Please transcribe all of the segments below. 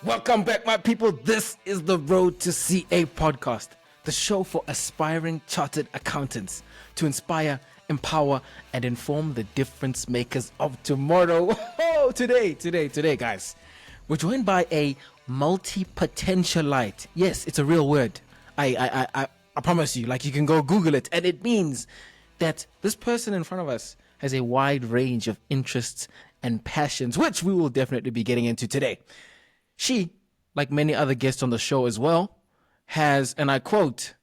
Welcome back, my people. This is the Road to CA podcast, the show for aspiring chartered accountants to inspire, empower, and inform the difference makers of tomorrow. Oh, today, guys, we're joined by a multi-potentialite. Yes, it's a real word. I promise you, like you can go Google it, and it means that this person in front of us has a wide range of interests and passions, which we will definitely be getting into today. She, like many other guests on the show as well, has, and I quote,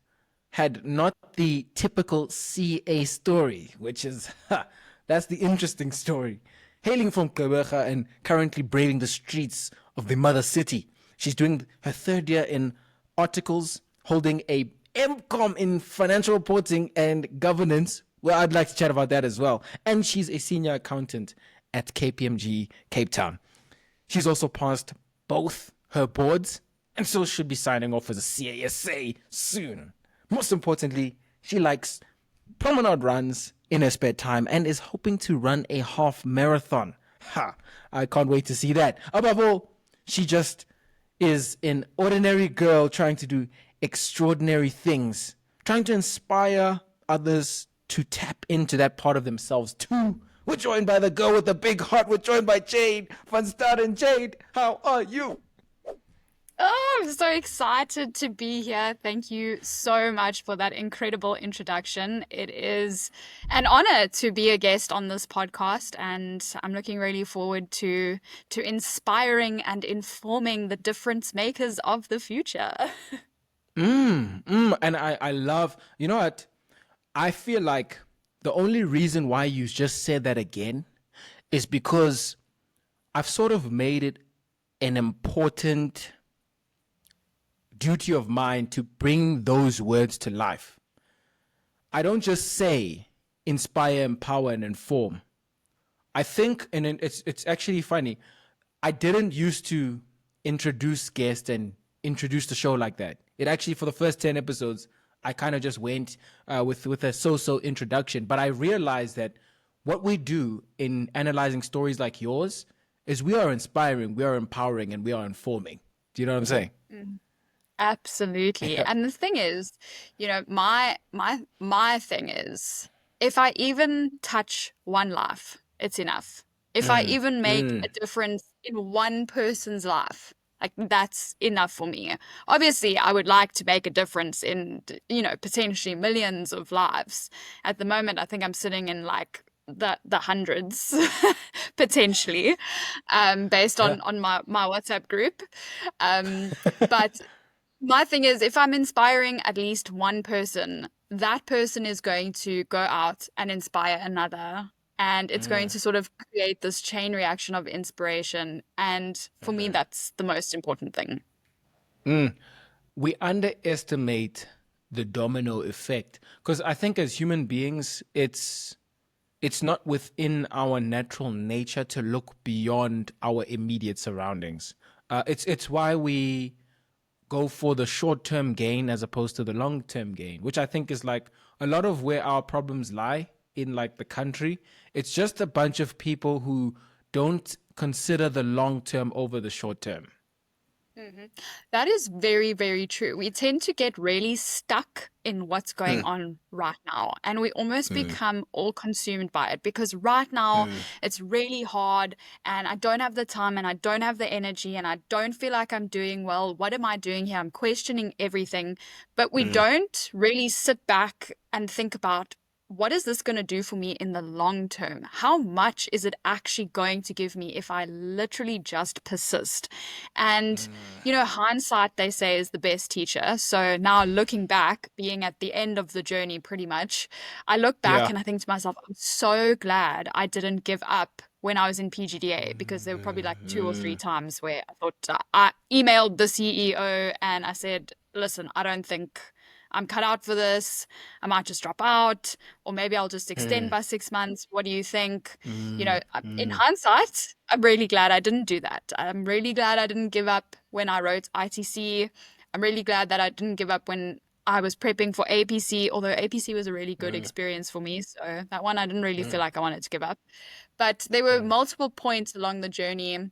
had not the typical CA story, which is, that's the interesting story. Hailing from Gqeberha and currently braving the streets of the mother city. She's doing her third year in articles, holding a MCOM in financial reporting and governance. Well, I'd like to chat about that as well. And she's a senior accountant at KPMG Cape Town. She's also passed both her boards and so should be signing off as a CASA soon. Most importantly, she likes promenade runs in her spare time and is hoping to run a half marathon. I can't wait to see that. Above all, she just is an ordinary girl trying to do extraordinary things, trying to inspire others to tap into that part of themselves too. We're joined by the girl with the big heart. We're joined by Jayde Van Staden. Jayde, how are you? Oh, I'm so excited to be here. Thank you so much for that incredible introduction. It is an honor to be a guest on this podcast, and I'm looking really forward to inspiring and informing the difference makers of the future. And I love, you know what? I feel like the only reason why you just said that again is because I've sort of made it an important duty of mine to bring those words to life. I don't just say inspire, empower, and inform. I think, and it's actually funny, I didn't used to introduce guests and introduce the show like that. It actually, for the first 10 episodes, I kind of just went with a so-so introduction. But I realized that what we do in analyzing stories like yours is we are inspiring, we are empowering, and we are informing. Do you know what I'm saying? Absolutely. And the thing is, my thing is, if I even touch one life, it's enough. If I even make a difference in one person's life, like that's enough for me. Obviously, I would like to make a difference in, potentially millions of lives. At the moment, I think I'm sitting in like the hundreds potentially, based on my WhatsApp group. But my thing is, if I'm inspiring at least one person, that person is going to go out and inspire another. And it's going to sort of create this chain reaction of inspiration. And for me, that's the most important thing. We underestimate the domino effect because I think as human beings, it's not within our natural nature to look beyond our immediate surroundings. It's why we go for the short-term gain as opposed to the long-term gain, which I think is like a lot of where our problems lie in like the country. It's just a bunch of people who don't consider the long term over the short term. That is very, very true. We tend to get really stuck in what's going on right now, and we almost become all consumed by it because right now it's really hard, and I don't have the time, and I don't have the energy, and I don't feel like I'm doing well. What am I doing here? I'm questioning everything, but we don't really sit back and think about, what is this going to do for me in the long term? How much is it actually going to give me if I literally just persist? And, hindsight, they say, is the best teacher. So now looking back, being at the end of the journey pretty much, I look back and I think to myself, I'm so glad I didn't give up when I was in PGDA, because there were probably like 2 or 3 times where I thought, I emailed the CEO and I said, listen, I don't think I'm cut out for this. I might just drop out, or maybe I'll just extend by 6 months. What do you think? In hindsight, I'm really glad I didn't do that. I'm really glad I didn't give up when I wrote ITC. I'm really glad that I didn't give up when I was prepping for APC, although APC was a really good experience for me. So that one I didn't really feel like I wanted to give up. But there were multiple points along the journey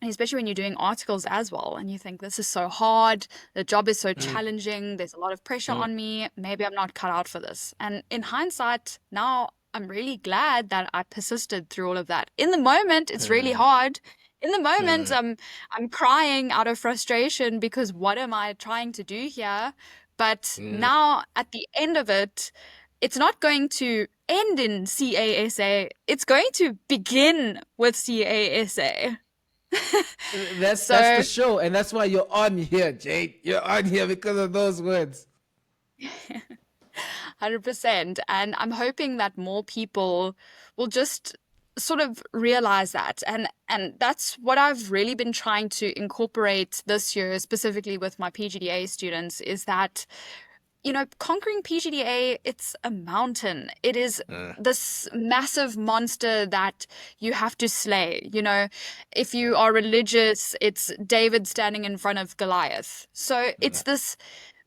especially when you're doing articles as well, and you think this is so hard, the job is so challenging, there's a lot of pressure on me, maybe I'm not cut out for this. And in hindsight, now I'm really glad that I persisted through all of that. In the moment, it's really hard. In the moment, I'm crying out of frustration because what am I trying to do here? But now at the end of it, it's not going to end in CASA. It's going to begin with CASA. That's the So show, and that's why you're on here, Jade. You're on here because of those words. 100%. And I'm hoping that more people will just sort of realize that. And that's what I've really been trying to incorporate this year, specifically with my PGDA students, is that, you know, conquering PGDA, it's a mountain. It is this massive monster that you have to slay. You know, if you are religious, it's David standing in front of Goliath. So it's this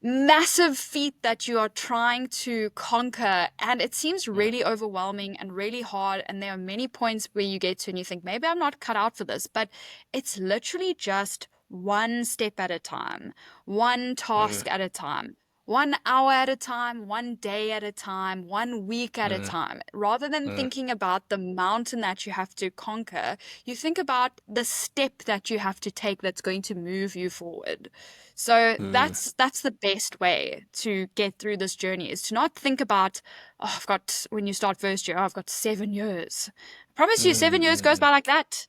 massive feat that you are trying to conquer, and it seems really overwhelming and really hard, and there are many points where you get to and you think, maybe I'm not cut out for this, but it's literally just one step at a time, one task at a time, 1 hour at a time, 1 day at a time, 1 week at a time. Rather than thinking about the mountain that you have to conquer, you think about the step that you have to take that's going to move you forward. So that's the best way to get through this journey, is to not think about, oh, when you start first year, I've got 7 years. I promise you, 7 years goes by like that.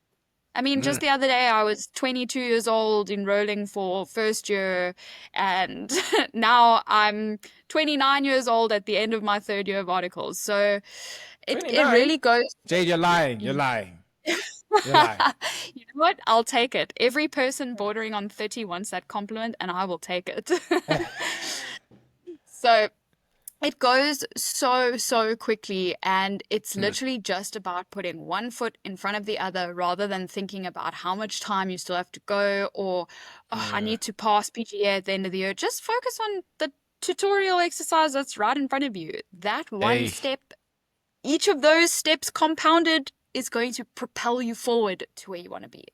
I mean, just the other day, I was 22 years old, enrolling for first year, and now I'm 29 years old at the end of my 3rd year of articles. So it 29? really goes. Jade, you're lying. You're lying. You're lying. You know what? I'll take it. Every person bordering on 30 wants that compliment, and I will take it. So it goes so quickly, and it's literally just about putting one foot in front of the other rather than thinking about how much time you still have to go, or I need to pass PGA at the end of the year. Just focus on the tutorial exercise that's right in front of you. That one step, each of those steps compounded, is going to propel you forward to where you want to be.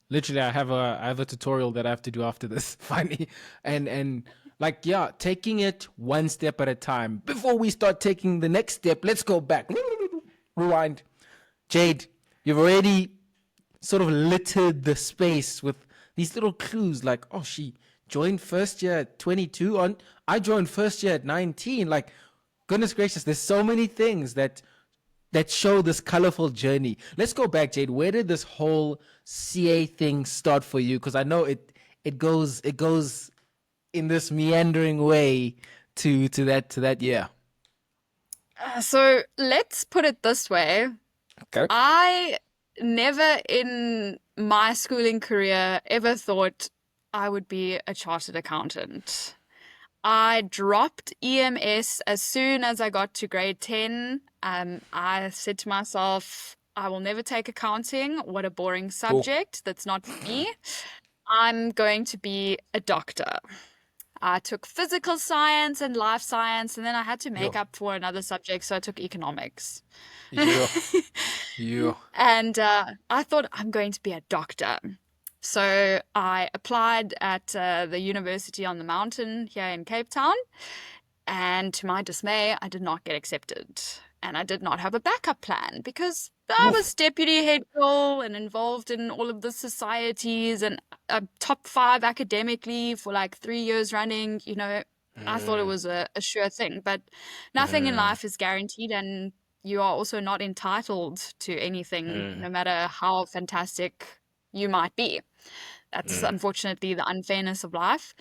Literally, I have a tutorial that I have to do after this finally, and like, yeah, taking it one step at a time. Before we start taking the next step, let's go back. Rewind. Jade, you've already sort of littered the space with these little clues, like, oh, she joined first year at 22. I joined first year at 19. Like, goodness gracious, there's so many things that show this colorful journey. Let's go back, Jade. Where did this whole CA thing start for you? Because I know it goes in this meandering way to that year. So let's put it this way. Okay. I never in my schooling career ever thought I would be a chartered accountant. I dropped EMS as soon as I got to grade 10. I said to myself, I will never take accounting. What a boring subject. That's not for me. I'm going to be a doctor. I took physical science and life science, and then I had to make up for another subject, so I took economics. And I thought, I'm going to be a doctor. So I applied at the university on the mountain here in Cape Town, and to my dismay, I did not get accepted. And I did not have a backup plan because I was deputy head girl and involved in all of the societies and top 5 academically for like 3 years running. You know, I thought it was a sure thing, but nothing in life is guaranteed, and you are also not entitled to anything, no matter how fantastic you might be. That's unfortunately the unfairness of life.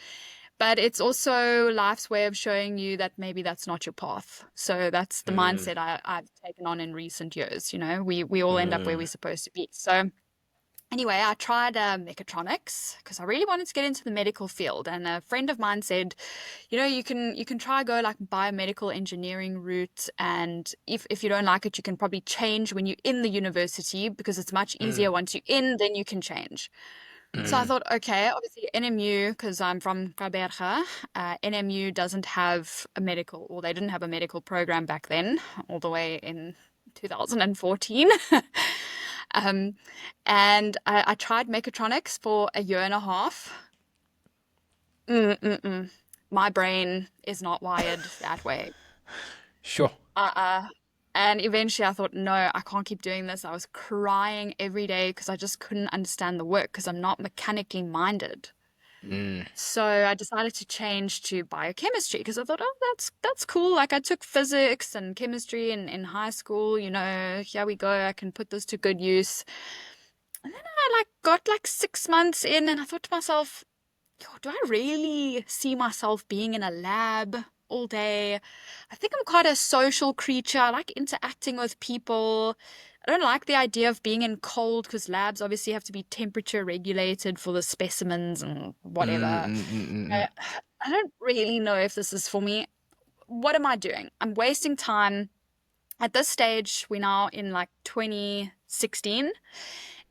But it's also life's way of showing you that maybe that's not your path. So that's the mindset I've taken on in recent years. You know, we all end up where we're supposed to be. So anyway, I tried mechatronics because I really wanted to get into the medical field. And a friend of mine said, you know, you can try go like biomedical engineering route. And if you don't like it, you can probably change when you're in the university because it's much easier once you're in, then you can change. So I thought, okay, obviously NMU, because I'm from Gqeberha, NMU doesn't have a medical, or they didn't have a medical program back then, all the way in 2014. And I tried mechatronics for a year and a half. My brain is not wired that way. Sure. Uh-uh. And eventually I thought, no, I can't keep doing this. I was crying every day because I just couldn't understand the work because I'm not mechanically minded. So I decided to change to biochemistry because I thought, oh, that's cool. Like I took physics and chemistry in high school, here we go. I can put this to good use. And then I got 6 months in and I thought to myself, yo, do I really see myself being in a lab all day? I think I'm quite a social creature. I like interacting with people. I don't like the idea of being in cold because labs obviously have to be temperature regulated for the specimens and whatever. I don't really know if this is for me. What am I doing? I'm wasting time. At this stage, we're now in 2016.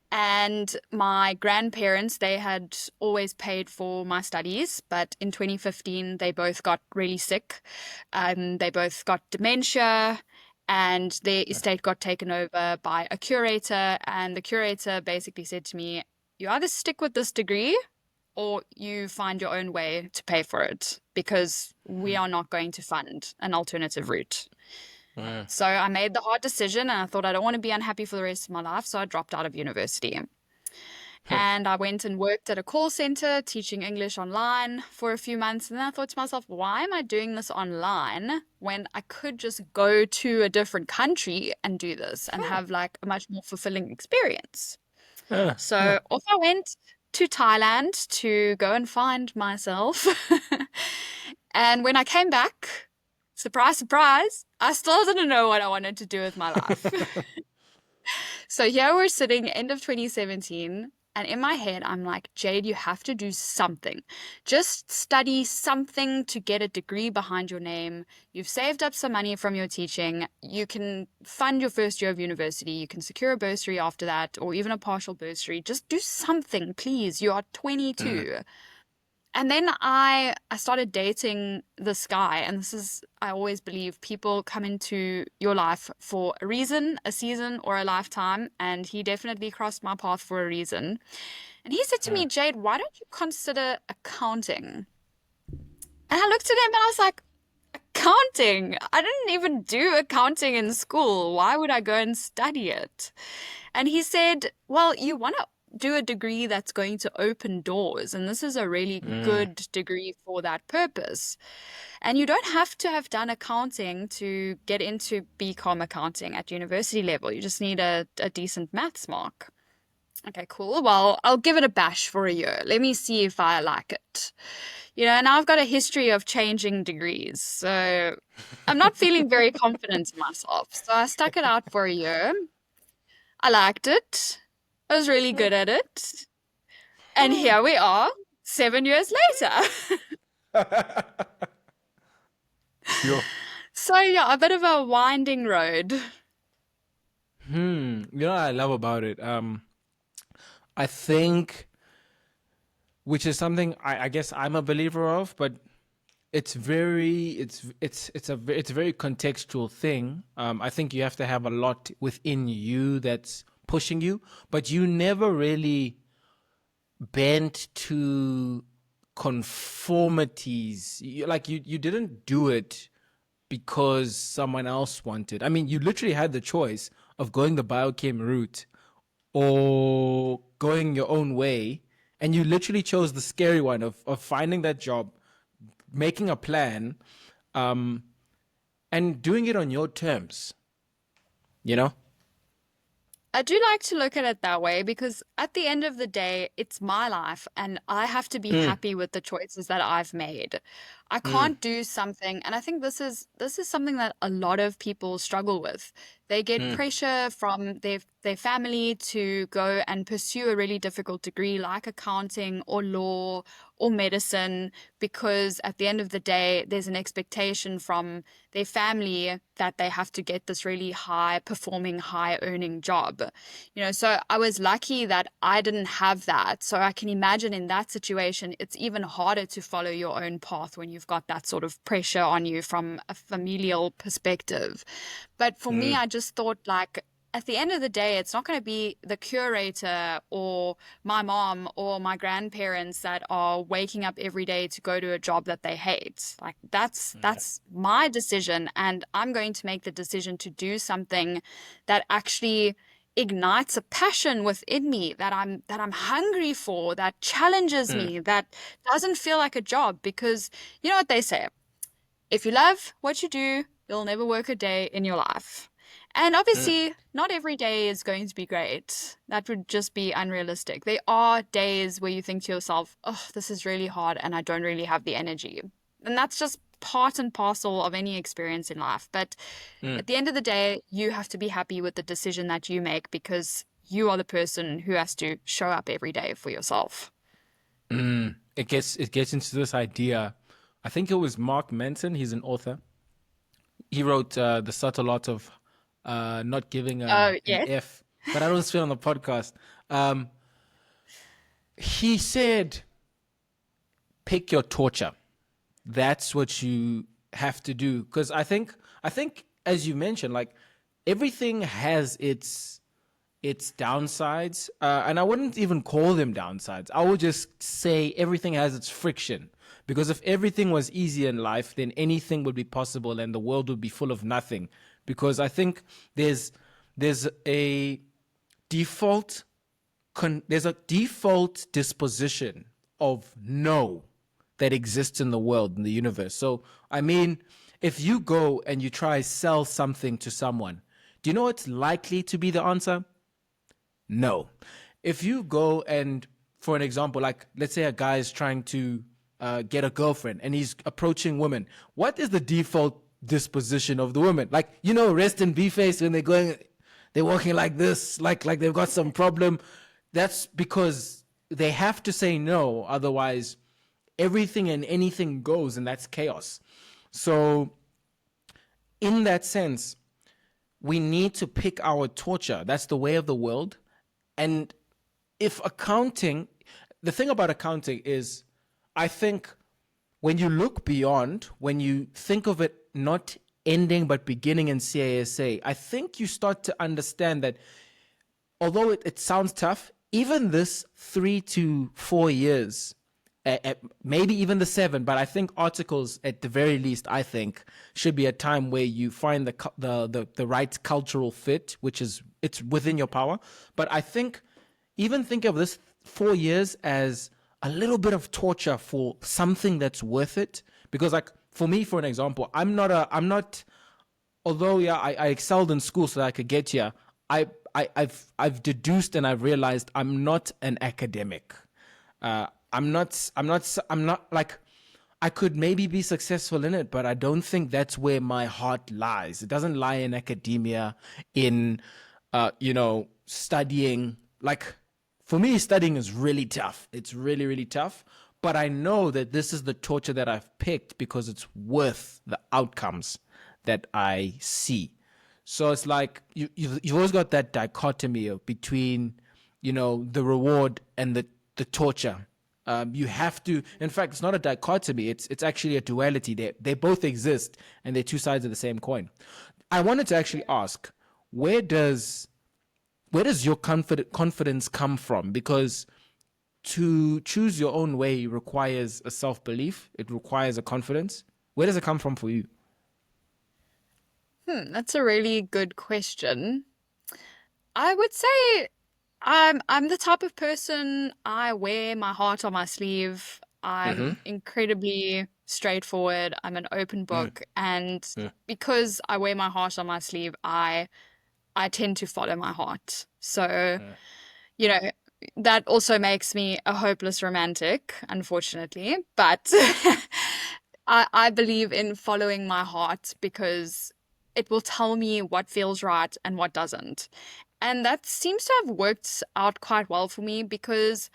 And my grandparents, they had always paid for my studies, but in 2015, they both got really sick. They both got dementia, and their estate got taken over by a curator. And the curator basically said to me, you either stick with this degree or you find your own way to pay for it because we are not going to fund an alternative route. So I made the hard decision and I thought I don't want to be unhappy for the rest of my life. So I dropped out of university. And I went and worked at a call center teaching English online for a few months. And then I thought to myself, why am I doing this online when I could just go to a different country and do this and have a much more fulfilling experience? So off I went to Thailand to go and find myself. And when I came back, surprise, surprise, I still didn't know what I wanted to do with my life. So here we're sitting end of 2017, and in my head, I'm like, Jayde, you have to do something. Just study something to get a degree behind your name. You've saved up some money from your teaching. You can fund your first year of university. You can secure a bursary after that, or even a partial bursary. Just do something, please. You are 22. And then I started dating this guy, and this is, I always believe people come into your life for a reason, a season, or a lifetime, and he definitely crossed my path for a reason. And he said to me, Jayde, why don't you consider accounting? And I looked at him and I was like, accounting? I didn't even do accounting in school. Why would I go and study it? And he said, well, you want to do a degree that's going to open doors, and this is a really good degree for that purpose. And you don't have to have done accounting to get into BCom accounting at university level. You just need a decent maths mark. Okay, cool. Well, I'll give it a bash for a year. Let me see if I like it. And I've got a history of changing degrees, so I'm not feeling very confident in myself. So I stuck it out for a year. I liked it. I was really good at it. And here we are, 7 years later. Sure. So yeah, a bit of a winding road. You know what I love about it? I think, which is something I guess I'm a believer of, but it's a very contextual thing. I think you have to have a lot within you that's pushing you, but you never really bent to conformities. You didn't do it because someone else wanted. I mean, you literally had the choice of going the biochem route or going your own way, and you literally chose the scary one of finding that job, making a plan, and doing it on your terms, I do like to look at it that way because at the end of the day, it's my life and I have to be happy with the choices that I've made. I can't do something, and I think this is something that a lot of people struggle with. They get pressure from their family to go and pursue a really difficult degree like accounting or law or medicine because at the end of the day, there's an expectation from their family that they have to get this really high performing, high earning job. So I was lucky that I didn't have that. So I can imagine in that situation, it's even harder to follow your own path when you've got that sort of pressure on you from a familial perspective. But for me, I just thought at the end of the day, it's not going to be the curator or my mom or my grandparents that are waking up every day to go to a job that they hate. Like that's my decision, and I'm going to make the decision to do something that actually ignites a passion within me that I'm hungry for, that challenges me, that doesn't feel like a job. Because you know what they say, if you love what you do, you'll never work a day in your life. And obviously, not every day is going to be great. That would just be unrealistic. There are days where you think to yourself, oh, this is really hard and I don't really have the energy. And that's just part and parcel of any experience in life. But at the end of the day, you have to be happy with the decision that you make, because you are the person who has to show up every day for yourself. It gets into this idea. I think it was Mark Manson. He's an author. He wrote The Subtle Art of Not Giving an F, but I don't speak on the podcast. He said, pick your torture. That's what you have to do. Because I think, as you mentioned, like, everything has its downsides, and I wouldn't even call them downsides. I would just say everything has its friction. Because if everything was easy in life, then anything would be possible and the world would be full of nothing. Because I think there's a default disposition of no that exists in the world, in the universe. So, I mean, if you go and you try sell something to someone, do you know what's likely to be the answer? No. If you go and, for an example, like, let's say a guy is trying to get a girlfriend and he's approaching women, what is the default disposition of the woman? Like, you know, rest in B-face when they're walking like this, like they've got some problem. That's because they have to say no, otherwise everything and anything goes, and that's chaos. So in that sense, we need to pick our torture. That's the way of the world. And if accounting, the thing about accounting is, I think when you look beyond, when you think of it not ending but beginning in CASA, I think you start to understand that although it sounds tough, even this 3 to 4 years, maybe even the 7, but I think articles at the very least, I think, should be a time where you find the right cultural fit, which is, it's within your power. But I think, even think of this 4 years as a little bit of torture for something that's worth it. Because, like, for me, for an example, although I excelled in school so that I could get here, I've deduced and I've realized I'm not an academic. I'm not like, I could maybe be successful in it, but I don't think that's where my heart lies. It doesn't lie in academia, in, studying. Like, for me, studying is really tough. It's really, really tough. But I know that this is the torture that I've picked because it's worth the outcomes that I see. So it's like you've always got that dichotomy between, the reward and the torture. You have to, in fact, it's not a dichotomy. It's actually a duality. They both exist, and they're two sides of the same coin. I wanted to actually ask, where does your confidence come from? Because to choose your own way requires a self-belief. It requires a confidence. Where does it come from for you? That's a really good question. I would say I'm the type of person, I wear my heart on my sleeve. I'm incredibly straightforward. I'm an open book. And because I wear my heart on my sleeve, I tend to follow my heart. So, that also makes me a hopeless romantic, unfortunately. But I believe in following my heart because it will tell me what feels right and what doesn't. And that seems to have worked out quite well for me because,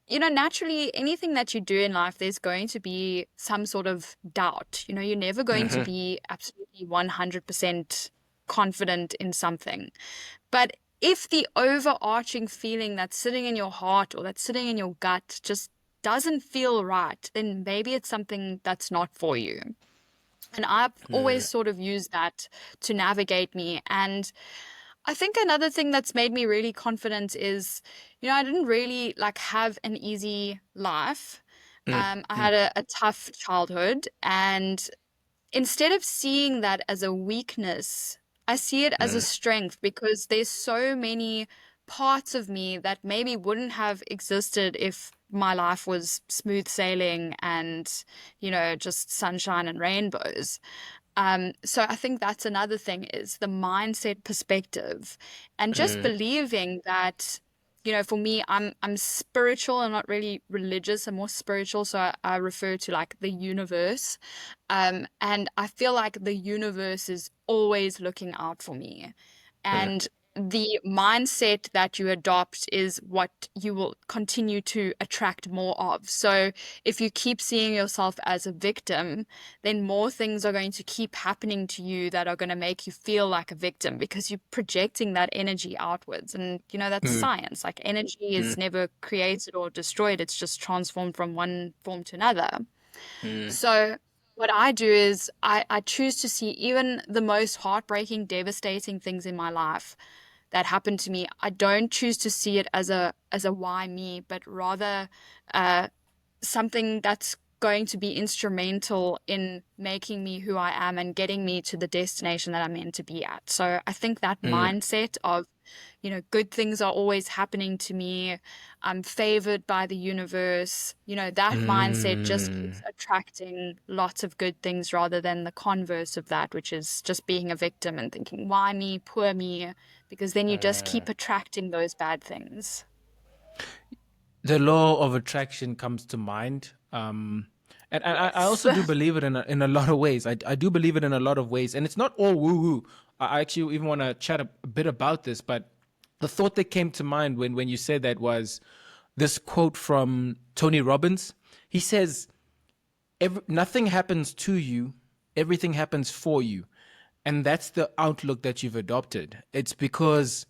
naturally, anything that you do in life, there's going to be some sort of doubt. You're never going to be absolutely 100% confident in something. But if the overarching feeling that's sitting in your heart or that's sitting in your gut just doesn't feel right, then maybe it's something that's not for you. And I've always sort of used that to navigate me. And I think another thing that's made me really confident is, I didn't really like have an easy life. Mm, I mm, had a tough childhood, and instead of seeing that as a weakness, I see it as a mm, strength because there's so many parts of me that maybe wouldn't have existed if my life was smooth sailing and, just sunshine and rainbows. So I think that's another thing is the mindset perspective and just mm, believing that, for me, I'm spiritual. I'm not really religious. I'm more spiritual. So I refer to like the universe. And I feel like the universe is always looking out for me. mm, And the mindset that you adopt is what you will continue to attract more of. So if you keep seeing yourself as a victim, then more things are going to keep happening to you that are going to make you feel like a victim because you're projecting that energy outwards. And, that's mm, science. Like energy mm, is never created or destroyed, it's just transformed from one form to another. mm, So, what I do is I choose to see even the most heartbreaking, devastating things in my life that happened to me. I don't choose to see it as a why me, but rather uh, something that's going to be instrumental in making me who I am and getting me to the destination that I'm meant to be at. So I think that mm, mindset of, good things are always happening to me. I'm favored by the universe. That mindset just mm. keeps attracting lots of good things rather than the converse of that, which is just being a victim and thinking, why me, poor me? Because then you just Uh, keep attracting those bad things. the law of attraction comes to mind. And I Yes. also do believe it in a lot of ways. I do believe it in a lot of ways. And it's not all woo woo. I actually even want to chat a bit about this. But the thought that came to mind when you said that was this quote from Tony Robbins. He says, nothing happens to you, everything happens for you. And that's the outlook that you've adopted. It's because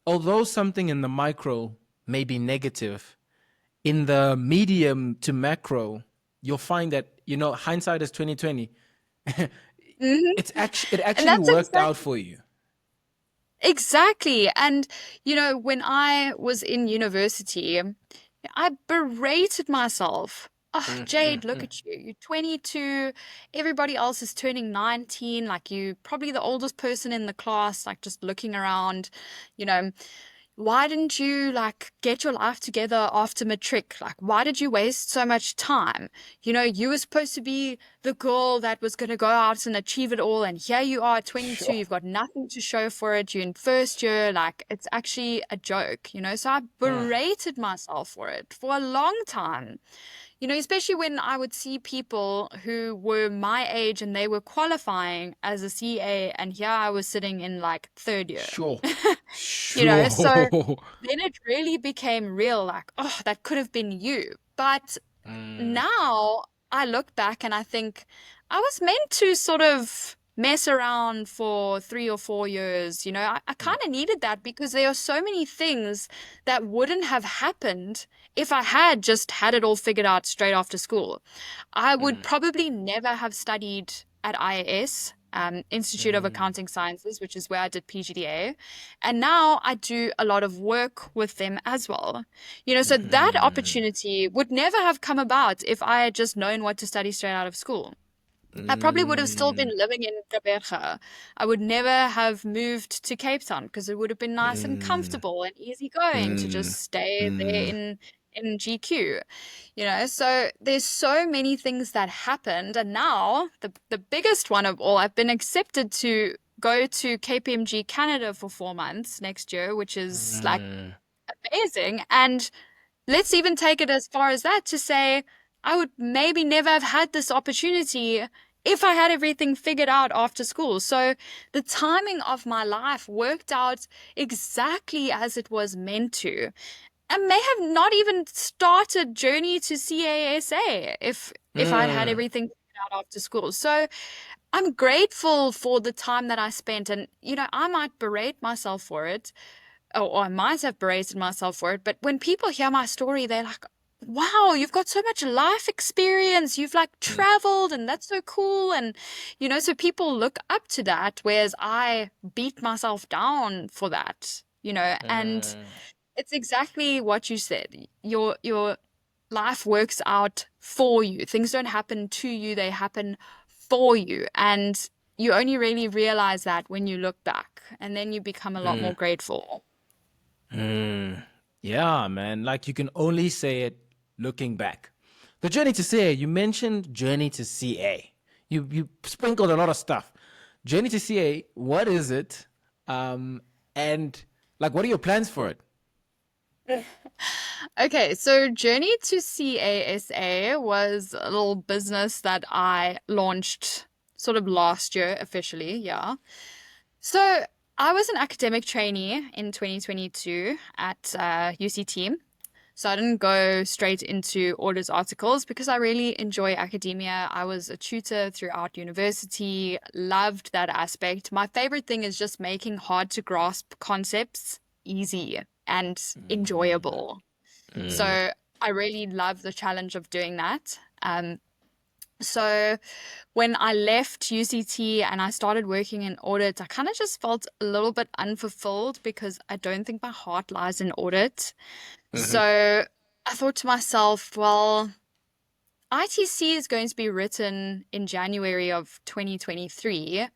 although something in the micro may be negative, in the medium to macro, you'll find that, hindsight is 2020. Hmm. It And actually that's worked out exactly. for you. Exactly. And, when I was in university, I berated myself. Oh, Mm, mm, Jade, look mm. at you. You're 22. Everybody else is turning 19. Like, you probably the oldest person in the class, like, just looking around, you know. Why didn't you like get your life together after matric? Like, why did you waste so much time? You were supposed to be the girl that was going to go out and achieve it all. And here you are at 22, Sure. you've got nothing to show for it. You're in first year. Like, it's actually a joke. So I Mm, berated myself for it for a long time. Especially when I would see people who were my age and they were qualifying as a CA, and here I was sitting in like third year. sure. So Sure. then it really became real, like, oh, that could have been you. But Mm, now I look back and I think I was meant to sort of mess around for 3 or 4 years. I kind mm, of needed that because there are so many things that wouldn't have happened if I had just had it all figured out straight after school. I would mm, probably never have studied at IAS. Institute of mm, Accounting Sciences, which is where I did PGDA. And now I do a lot of work with them as well. So that mm, opportunity would never have come about if I had just known what to study straight out of school. I probably would have still been mm, living in Gqeberha. I would never have moved to Cape Town because it would have been nice and mm, comfortable and easygoing to mm, just stay there mm, in GQ. So there's so many things that happened, and now the biggest one of all, I've been accepted to go to KPMG Canada for 4 months next year, which is like mm, amazing. And let's even take it as far as that to say I would maybe never have had this opportunity if I had everything figured out after school. So the timing of my life worked out exactly as it was meant to. And may have not even started journey to CASA if I'd had mm. everything figured out after school. So I'm grateful for the time that I spent, and I might berate myself for it, or I might have berated myself for it, but when people hear my story, they're like, wow, you've got so much life experience. You've like traveled, and that's so cool. And, so people look up to that, whereas I beat myself down for that, and Mm, it's exactly what you said. Your life works out for you. Things don't happen to you, they happen for you. And you only really realize that when you look back, and then you become a lot more mm, grateful. mm. Yeah, man. Like you can only say it looking back. The journey to CA, you mentioned journey to CA. You sprinkled a lot of stuff. Journey to CA, what is it? And like what are your plans for it? Okay, so Journey to CASA was a little business that I launched sort of last year officially, yeah. So I was an academic trainee in 2022 at UCT. So I didn't go straight into orders articles because I really enjoy academia. I was a tutor throughout university, loved that aspect. My favorite thing is just making hard to grasp concepts easy and enjoyable. Mm, So I really love the challenge of doing that. So when I left UCT and I started working in audit, I kind of just felt a little bit unfulfilled because I don't think my heart lies in audit. mhm, So I thought to myself, well, ITC is going to be written in January of 2023.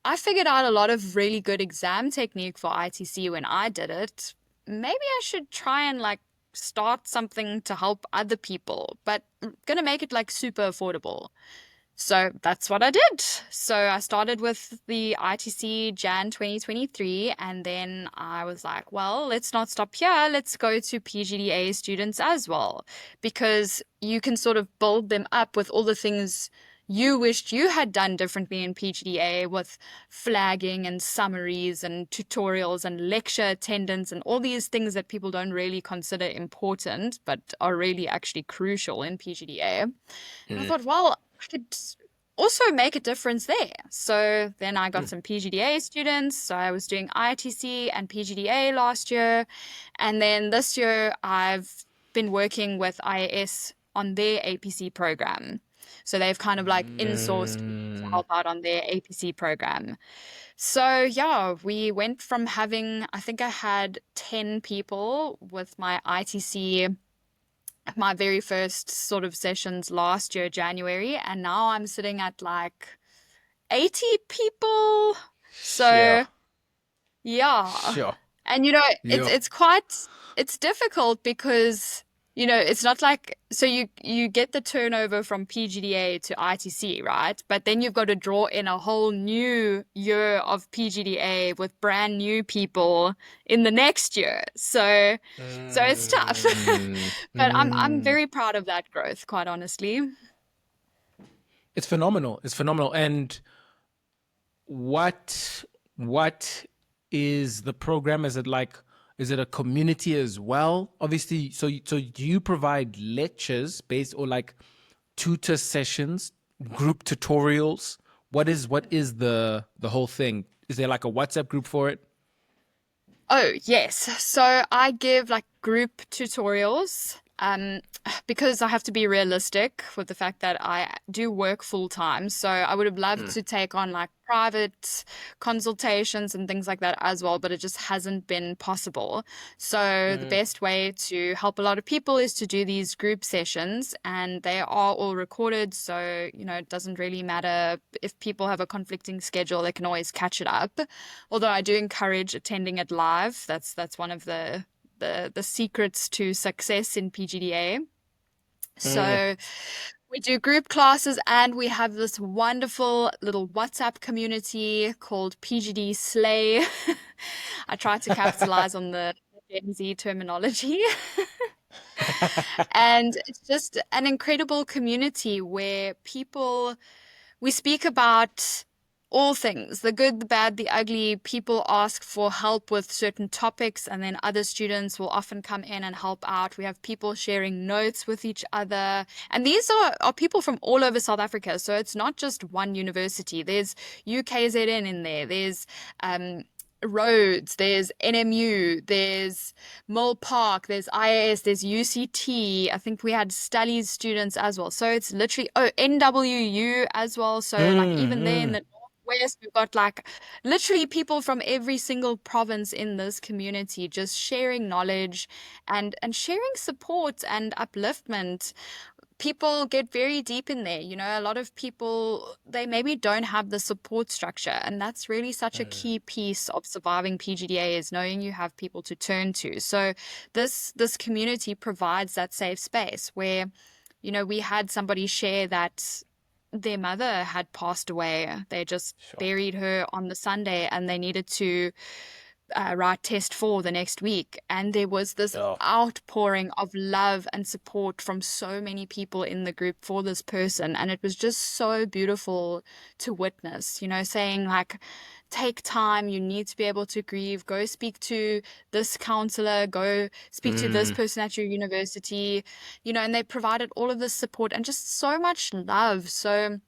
I figured out a lot of really good exam technique for ITC when I did it. Maybe I should try and like start something to help other people, but I'm gonna make it like super affordable. So that's what I did. So I started with the ITC Jan 2023, and then I was like, well, let's not stop here. Let's go to PGDA students as well, because you can sort of build them up with all the things you wished you had done differently in PGDA with flagging and summaries and tutorials and lecture attendance and all these things that people don't really consider important, but are really actually crucial in PGDA. And I mm, thought, well, I could also make a difference there. So then I got some PGDA students. So I was doing ITC and PGDA last year. And then this year I've been working with IAS on their APC program. So they've kind of like insourced me to mm, help out on their APC program. So yeah, we went from having, I think I had 10 people with my ITC, my very first sort of sessions last year, January, and now I'm sitting at like 80 people. sure, So yeah. sure. And Yeah. it's difficult because it's not like so you get the turnover from PGDA to ITC, right? But then you've got to draw in a whole new year of PGDA with brand new people in the next year. So it's tough. Mm, But I'm mm. very proud of that growth, quite honestly. It's phenomenal. It's phenomenal. And what is the program? Is it like is it a community as well? Obviously, so do you provide lectures based or like tutor sessions, group tutorials? What is the whole thing? Is there like a WhatsApp group for it? Oh, yes. So I give like group tutorials because I have to be realistic with the fact that I do work full time. So I would have loved Mm, to take on like private consultations and things like that as well, but it just hasn't been possible. So the mm, best way to help a lot of people is to do these group sessions, and they are all recorded. So, it doesn't really matter if people have a conflicting schedule, they can always catch it up. Although I do encourage attending it live. That's one of the secrets to success in PGDA. mm. So we do group classes, and we have this wonderful little WhatsApp community called PGD-Slay. I try to capitalize on the Gen Z terminology. And it's just an incredible community where we speak about all things, the good, the bad, the ugly. People ask for help with certain topics, and then other students will often come in and help out. We have people sharing notes with each other. And these are people from all over South Africa. So it's not just one university. There's UKZN in there. There's Rhodes, there's NMU, there's Mill Park, there's IAS, there's UCT. I think we had Stelly's students as well. So it's literally, NWU as well. So like even there in the Northwest, we've got like literally people from every single province in this community just sharing knowledge and sharing support and upliftment. People get very deep in there. A lot of people, they maybe don't have the support structure. And that's really such a key piece of surviving PGDA, is knowing you have people to turn to. So this community provides that safe space where, we had somebody share that their mother had passed away. They just buried her on the Sunday and they needed to write test 4 the next week, and there was this outpouring of love and support from so many people in the group for this person, and it was just so beautiful to witness, saying like, take time, you need to be able to grieve, go speak to this counselor, go speak to this person at your university, and they provided all of this support and just so much love. So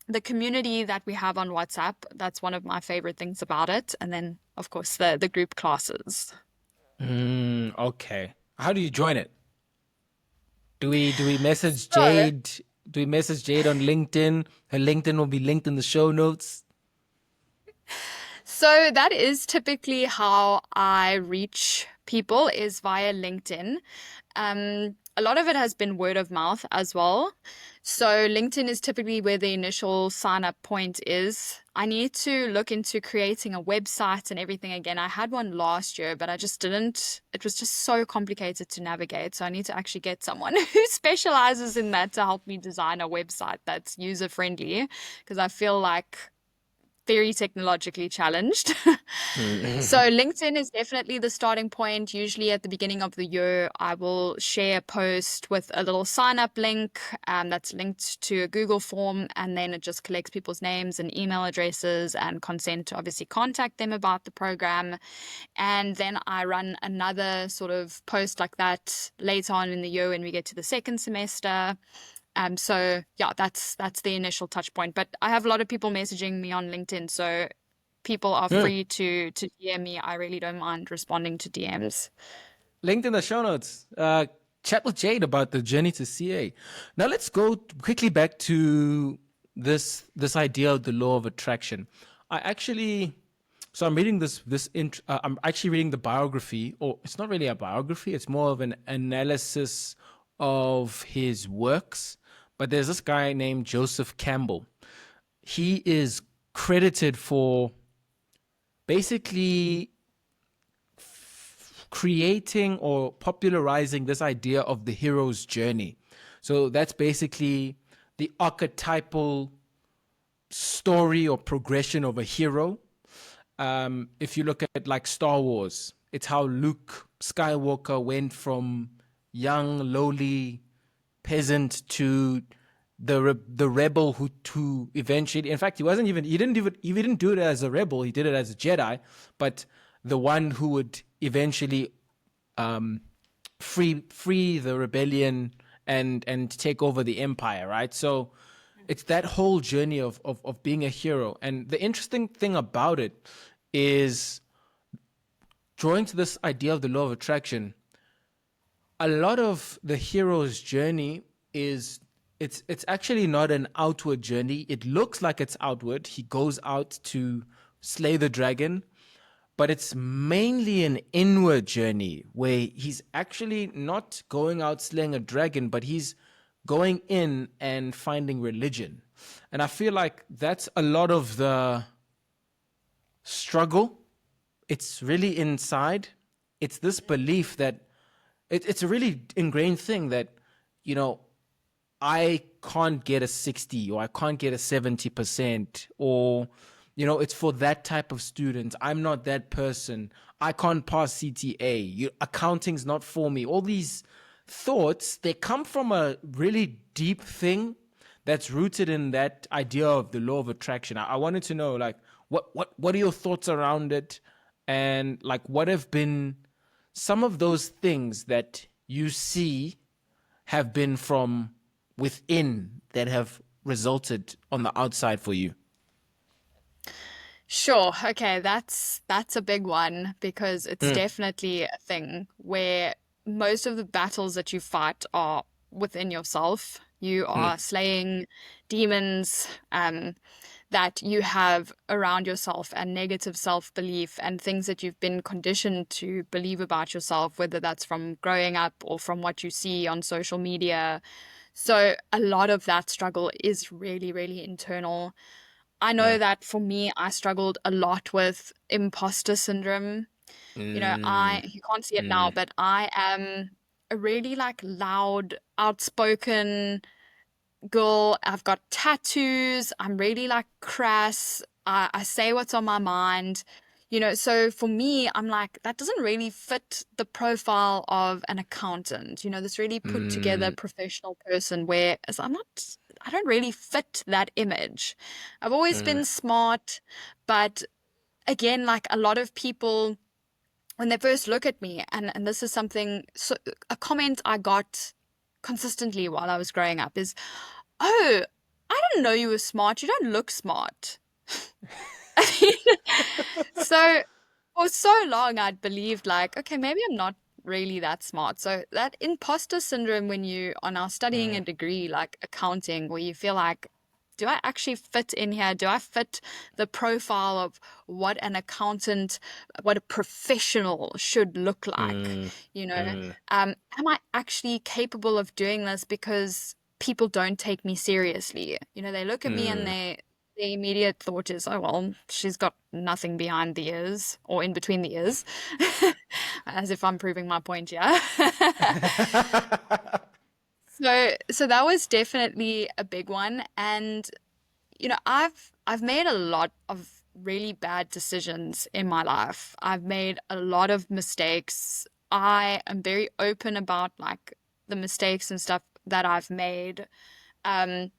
the community that we have on WhatsApp, that's one of my favorite things about it. And then, of course, the group classes. Okay. How do you join it? Do we message So, Jayde? Do we message Jayde on LinkedIn? Her LinkedIn will be linked in the show notes. so that is typically how I reach people, is via LinkedIn. A lot of it has been word of mouth as well. So LinkedIn is typically where the initial sign up point is. I need to look into creating a website and everything again. I had one last year, but I just didn't. It was just so complicated to navigate. So I need to actually get someone who specializes in that to help me design a website that's user friendly, because I feel like very technologically challenged. So LinkedIn is definitely the starting point. Usually at the beginning of the year, I will share a post with a little sign up link that's linked to a Google form, and then it just collects people's names and email addresses and consent to obviously contact them about the program. And then I run another sort of post like that later on in the year when we get to the second semester. So yeah, that's the initial touch point. But I have a lot of people messaging me on LinkedIn, so people are free to DM me. I really don't mind responding to DMs. Linked in the show notes. Chat with Jayde about the journey to CA. Now let's go quickly back to this idea of the law of attraction. I'm reading I'm actually reading the biography, or it's not really a biography. It's more of an analysis of his works. But there's this guy named Joseph Campbell. He is credited for basically creating or popularizing this idea of the hero's journey. So that's basically the archetypal story or progression of a hero. If you look at like Star Wars, it's how Luke Skywalker went from young, lowly peasant to the rebel who eventually, in fact, he didn't do it as a rebel, he did it as a Jedi, but the one who would eventually free the rebellion and take over the empire, right? So it's that whole journey of being a hero. And the interesting thing about it is, drawing to this idea of the law of attraction, a lot of the hero's journey is, it's actually not an outward journey. It looks like it's outward. He goes out to slay the dragon, but it's mainly an inward journey where he's actually not going out slaying a dragon, but he's going in and finding religion. And I feel like that's a lot of the struggle. It's really inside. It's this belief that it's a really ingrained thing that, I can't get a 60 or I can't get a 70%, or, it's for that type of student. I'm not that person. I can't pass CTA. Accounting's not for me. All these thoughts, they come from a really deep thing that's rooted in that idea of the law of attraction. I wanted to know, like, what are your thoughts around it? And like, what have been some of those things that you see have been from within that have resulted on the outside for you? Sure. Okay, that's a big one because it's Mm, definitely a thing where most of the battles that you fight are within yourself. You mm, are slaying demons that you have around yourself and negative self-belief and things that you've been conditioned to believe about yourself, whether that's from growing up or from what you see on social media. So a lot of that struggle is really, really internal. I know mm, that for me, I struggled a lot with imposter syndrome. mm, You can't see it now, mm, but I am a really like loud, outspoken girl. I've got tattoos. I'm really like crass. I say what's on my mind. So for me, I'm like, that doesn't really fit the profile of an accountant, this really put together mm, professional person, whereas I don't really fit that image. I've always mm, been smart, but again, like a lot of people, when they first look at me, and this is something, so a comment I got consistently while I was growing up is, "Oh, I didn't know you were smart. You don't look smart." So for so long, I'd believed like, okay, maybe I'm not really that smart. So that imposter syndrome when you are now studying a mm, degree like accounting, where you feel like, do I actually fit in here? Do I fit the profile of what an accountant, what a professional should look like? mm, You know, mm, am I actually capable of doing this? Because people don't take me seriously. They look at me and mm. the immediate thought is, oh, well, she's got nothing behind the ears or in between the ears, as if I'm proving my point, yeah. So that was definitely a big one. And, I've made a lot of really bad decisions in my life. I've made a lot of mistakes. I am very open about like the mistakes and stuff that I've made. Um,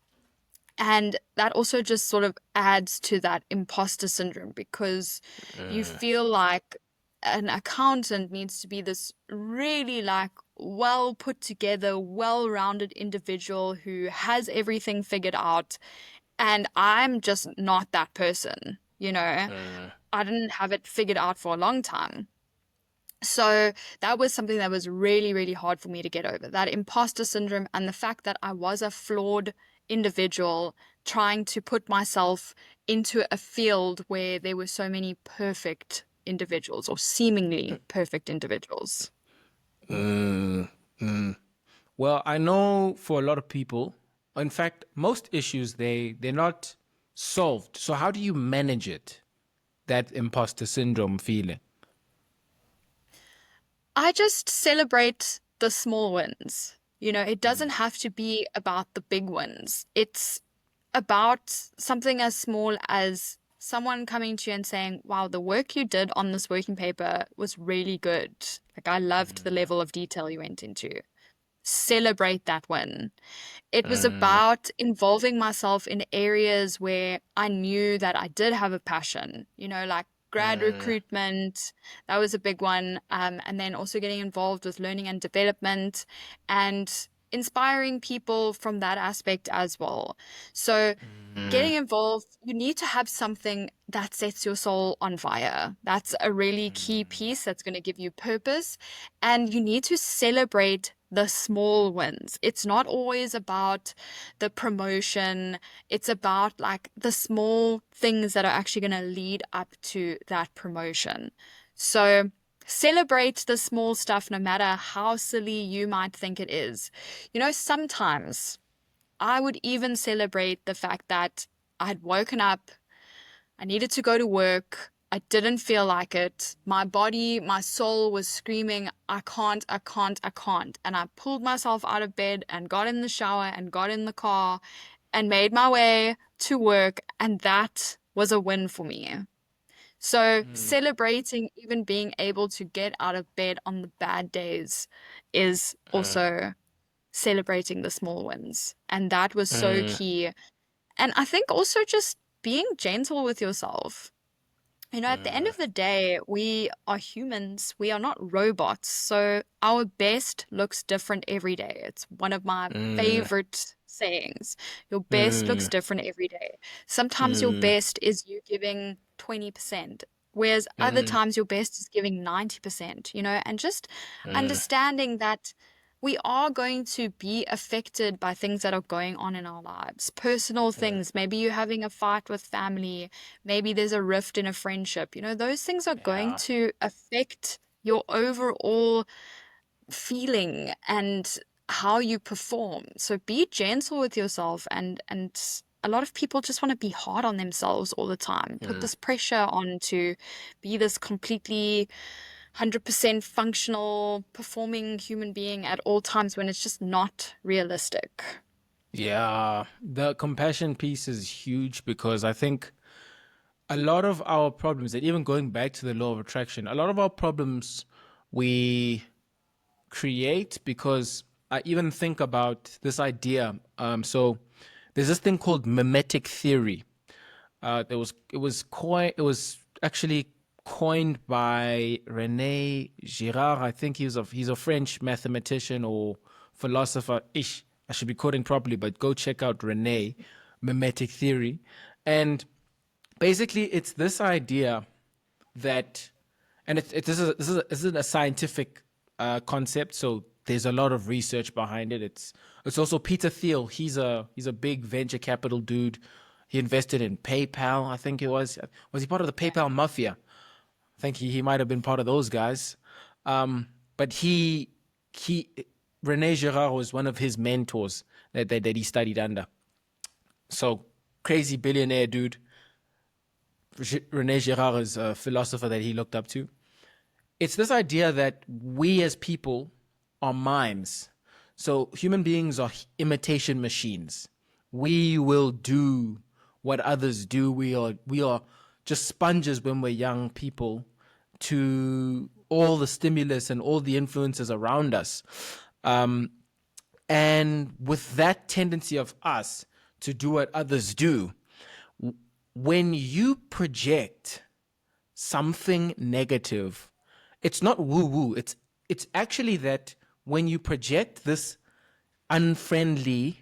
and that also just sort of adds to that imposter syndrome because you Mm, feel like an accountant needs to be this really like well put together, well-rounded individual who has everything figured out. And I'm just not that person, you know. mm, I didn't have it figured out for a long time. So that was something that was really, really hard for me to get over. That imposter syndrome and the fact that I was a flawed individual trying to put myself into a field where there were so many perfect individuals or seemingly perfect individuals. mm, mm. Well, I know for a lot of people, in fact, most issues they're not solved. So how do you manage it? That imposter syndrome feeling. I just celebrate the small wins. It doesn't Mm, have to be about the big wins. It's about something as small as someone coming to you and saying, wow, the work you did on this working paper was really good. Like, I loved the mm, level of detail you went into. Celebrate that win. It was mm, about involving myself in areas where I knew that I did have a passion, like grad mm, recruitment, that was a big one. And then also getting involved with learning and development and inspiring people from that aspect as well. So, mm, getting involved, you need to have something that sets your soul on fire. That's a really key piece that's going to give you purpose. And you need to celebrate the small wins. It's not always about the promotion, it's about like the small things that are actually going to lead up to that promotion. So, celebrate the small stuff no matter how silly you might think it is. Sometimes I would even celebrate the fact that I'd woken up, I needed to go to work, I didn't feel like it. My body, my soul was screaming, I can't, I can't, I can't. And I pulled myself out of bed and got in the shower and got in the car and made my way to work. And that was a win for me. So mm, celebrating even being able to get out of bed on the bad days is mm, also celebrating the small wins. And that was so mm, key. And I think also just being gentle with yourself. At the end mm, of the day, we are humans. We are not robots. So our best looks different every day. It's one of my mm, favorite sayings. Your best looks different every day. Sometimes your best is you giving 20%, whereas other times your best is giving 90%, and just understanding that we are going to be affected by things that are going on in our lives, personal things. Maybe you're having a fight with family, maybe there's a rift in a friendship. Those things are going to affect your overall feeling and how you perform. So be gentle with yourself, and a lot of people just want to be hard on themselves all the time. Put this pressure on to be this completely 100% functional, performing human being at all times when it's just not realistic. Yeah, the compassion piece is huge because I think a lot of our problems, and even going back to the law of attraction, a lot of our problems we create because I even think about this idea. So there's this thing called mimetic theory. It was actually coined by René Girard. I think he's a French mathematician or philosopher. I should be quoting properly, but go check out René mimetic theory. And basically, it's this idea that, and this is a scientific concept, so there's a lot of research behind it. It's also Peter Thiel. He's a big venture capital dude. He invested in PayPal. I think it was he part of the PayPal mafia? I think he might have been part of those guys. But he Rene Girard was one of his mentors that he studied under. So crazy billionaire dude. Rene Girard is a philosopher that he looked up to. It's this idea that we as people are mimes. So human beings are imitation machines. We will do what others do. We are just sponges when we're young people to all the stimulus and all the influences around us. And with that tendency of us to do what others do, when you project something negative, it's not woo-woo. It's actually that when you project this unfriendly,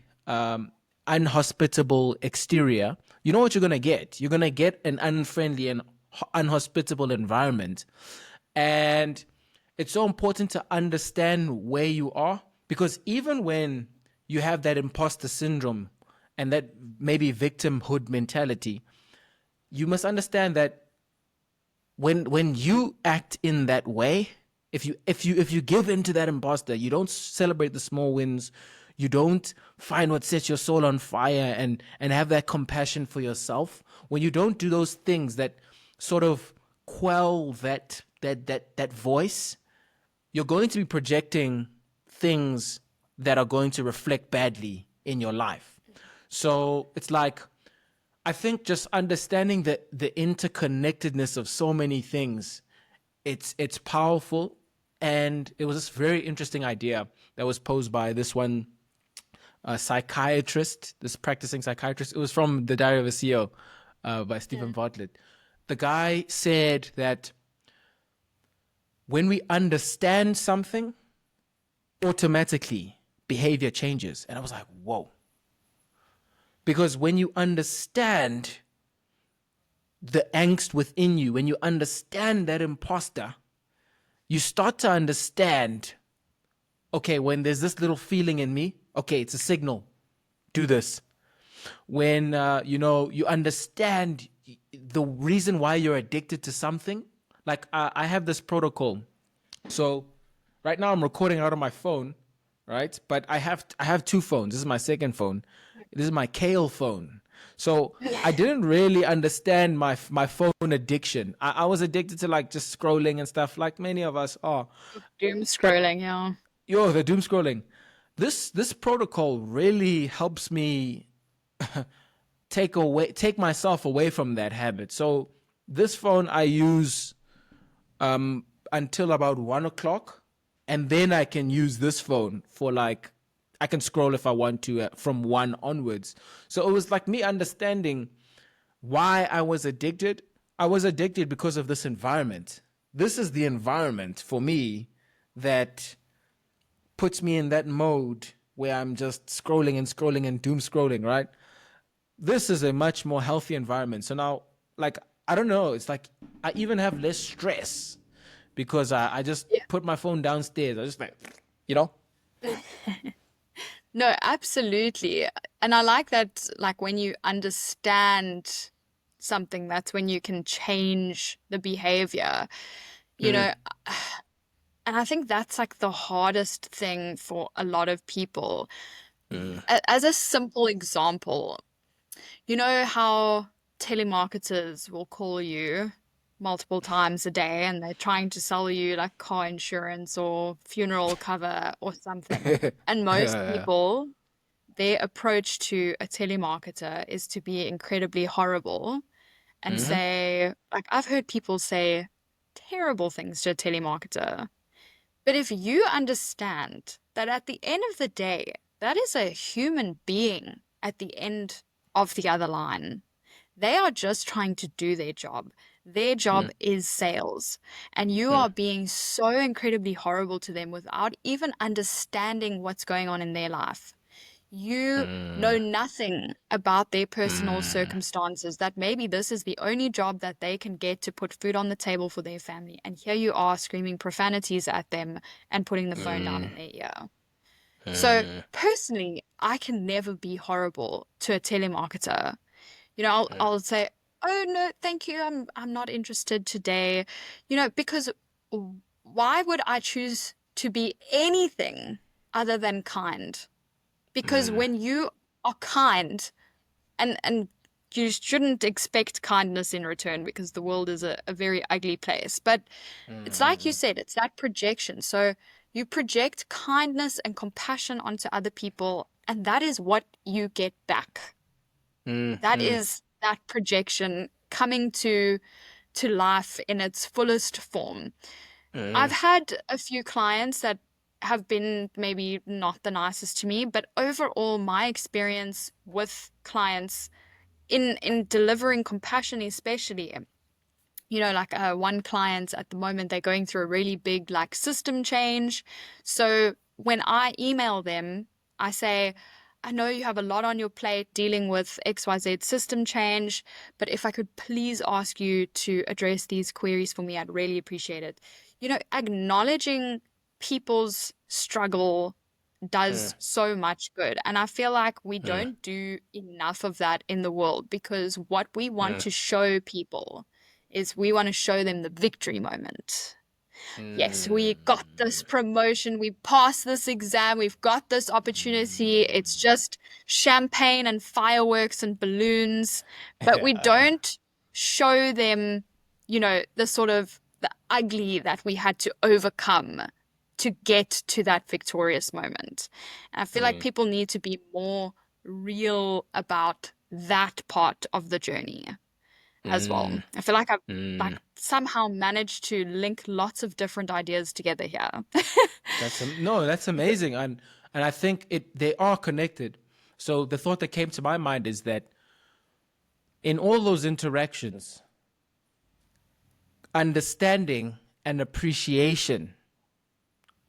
unhospitable exterior, you know what you're going to get? You're going to get an unfriendly and unhospitable environment. And it's so important to understand where you are, because even when you have that imposter syndrome and that maybe victimhood mentality, you must understand that when you act in that way, if you give into that imposter, you don't celebrate the small wins, you don't find what sets your soul on fire and have that compassion for yourself. When you don't do those things that sort of quell that voice, you're going to be projecting things that are going to reflect badly in your life. So it's like, I think just understanding the interconnectedness of so many things, it's powerful. And it was this very interesting idea that was posed by this one psychiatrist, this practicing psychiatrist. It was from The Diary of a CEO by Stephen Bartlett. The guy said that when we understand something, automatically behavior changes. And I was like, whoa. Because when you understand the angst within you, when you understand that imposter, you start to understand, okay, when there's this little feeling in me, okay, it's a signal, do this. When, you understand the reason why you're addicted to something. Like, I have this protocol. So right now I'm recording out of my phone, right? But I have two phones. This is my second phone. This is my Kale phone. So I didn't really understand my phone addiction. I was addicted to like just scrolling and stuff, like many of us are. Doom scrolling, yeah. The doom scrolling. This protocol really helps me take myself away from that habit. So this phone I use until about 1:00, and then I can use this phone for like, I can scroll if I want to from 1 onwards. So it was like me understanding why I was addicted. I was addicted because of this environment. This is the environment for me that puts me in that mode where I'm just scrolling and scrolling and doom scrolling, right? This is a much more healthy environment. So now, like, I don't know, it's like I even have less stress because I just Yeah. put my phone downstairs. I just like, you know? No, absolutely. And I like that, like when you understand something, that's when you can change the behavior. You Mm, know, and I think that's like the hardest thing for a lot of people. mm, As a simple example, you know how telemarketers will call you multiple times a day and they're trying to sell you like car insurance or funeral cover or something. And most yeah. people, their approach to a telemarketer is to be incredibly horrible and Mm-hmm. say, like, I've heard people say terrible things to a telemarketer. But if you understand that at the end of the day, that is a human being at the end of the other line. They are just trying to do their job. Their job Mm, is sales. And you mm, are being so incredibly horrible to them without even understanding what's going on in their life. You know mm, nothing about their personal mm, circumstances, that maybe this is the only job that they can get to put food on the table for their family. And here you are screaming profanities at them and putting the phone down mm, in their ear. So mm, personally, I can never be horrible to a telemarketer. You know, mm, I'll say, "Oh no, thank you. I'm not interested today." You know, because why would I choose to be anything other than kind? Because mm, when you are kind, and you shouldn't expect kindness in return because the world is a very ugly place. But it's like you mm, said, it's that projection. So you project kindness and compassion onto other people, and that is what you get back. mm, That mm, is that projection coming to life in its fullest form. I've mm, had a few clients that have been maybe not the nicest to me, but overall, my experience with clients in delivering compassion, especially, you know, like one client at the moment, they're going through a really big like system change. So when I email them, I say, I know you have a lot on your plate dealing with XYZ system change, but if I could please ask you to address these queries for me, I'd really appreciate it. You know, acknowledging people's struggle mm, does so much good. And I feel like we mm, don't do enough of that in the world, because what we want mm, to show people is we want to show them the victory moment. Yes, we got this mm. promotion, we passed this exam, we've got this opportunity. It's just champagne and fireworks and balloons, but we Yeah. don't show them, you know, the sort of the ugly that we had to overcome to get to that victorious moment. And I feel like Mm, people need to be more real about that part of the journey as well. mm, I feel like I've like mm. somehow managed to link lots of different ideas together here. No, that's amazing, and I think they are connected. So the thought that came to my mind is that in all those interactions, understanding and appreciation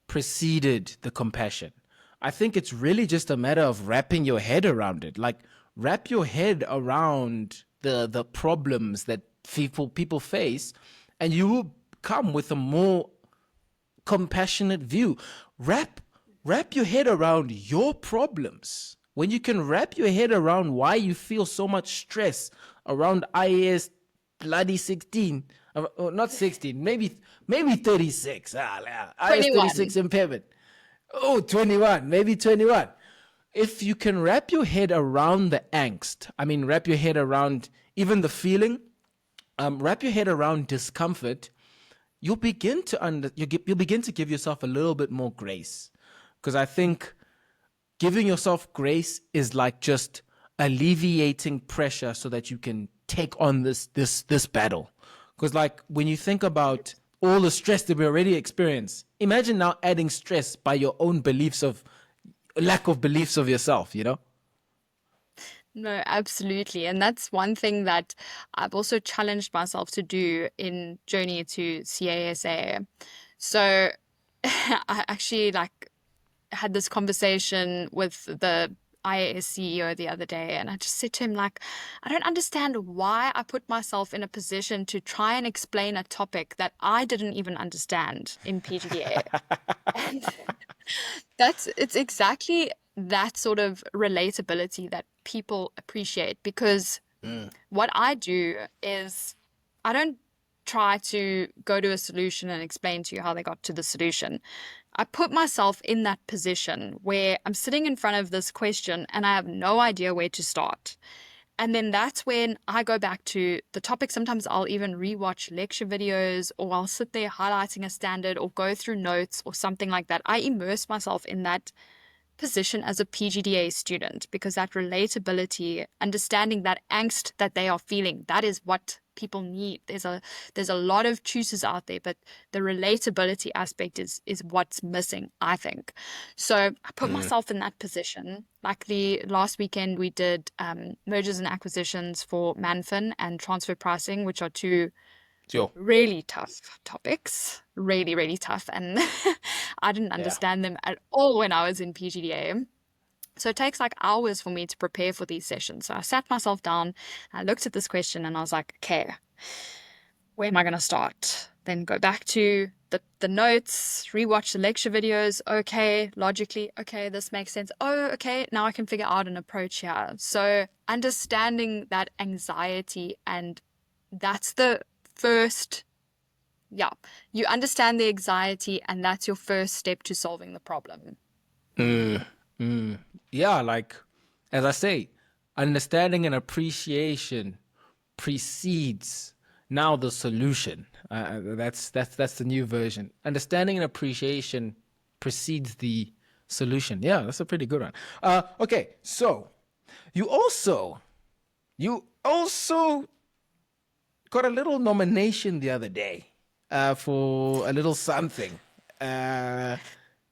preceded the compassion. I think it's really just a matter of wrapping your head around it. Like wrap your head around the problems that people face, and you will come with a more compassionate view. Wrap wrap your head around your problems. When you can wrap your head around why you feel so much stress around IAS bloody 16, not 16, maybe 36. IAS 36 21. impairment. Oh, 21, maybe 21. If you can wrap your head around the angst, I mean, wrap your head around even the feeling, wrap your head around discomfort, you'll begin to give yourself a little bit more grace, because I think giving yourself grace is like just alleviating pressure so that you can take on this battle. Because like when you think about all the stress that we already experience, imagine now adding stress by your own beliefs of lack of beliefs of yourself, you know? No, absolutely. And that's one thing that I've also challenged myself to do in Journey to CASA. So I actually like had this conversation with the IAS CEO the other day, and I just said to him, like, I don't understand why I put myself in a position to try and explain a topic that I didn't even understand in PGDA. And it's exactly that sort of relatability that people appreciate, because what I do is I don't try to go to a solution and explain to you how they got to the solution. I put myself in that position where I'm sitting in front of this question and I have no idea where to start. And then that's when I go back to the topic. Sometimes I'll even rewatch lecture videos, or I'll sit there highlighting a standard or go through notes or something like that. I immerse myself in that position as a PGDA student, because that relatability, understanding that angst that they are feeling, that is what people need. There's a lot of choosers out there, but the relatability aspect is what's missing, I think. So I put myself in that position. Like the last weekend we did mergers and acquisitions for Manfin and transfer pricing, which are two Sure. really tough topics, really, really tough. And I didn't understand them at all when I was in PGDA. So it takes like hours for me to prepare for these sessions. So I sat myself down, I looked at this question, and I was like, okay, where am I going to start? Then go back to the notes, rewatch the lecture videos. Okay, logically, okay, this makes sense. Oh, okay, now I can figure out an approach here. So understanding that anxiety, and that's the first, you understand the anxiety, and that's your first step to solving the problem. Yeah, like, as I say, understanding and appreciation precedes now the solution. That's the new version. Understanding and appreciation precedes the solution. Yeah, that's a pretty good one. Okay, so you also got a little nomination the other day for a little something.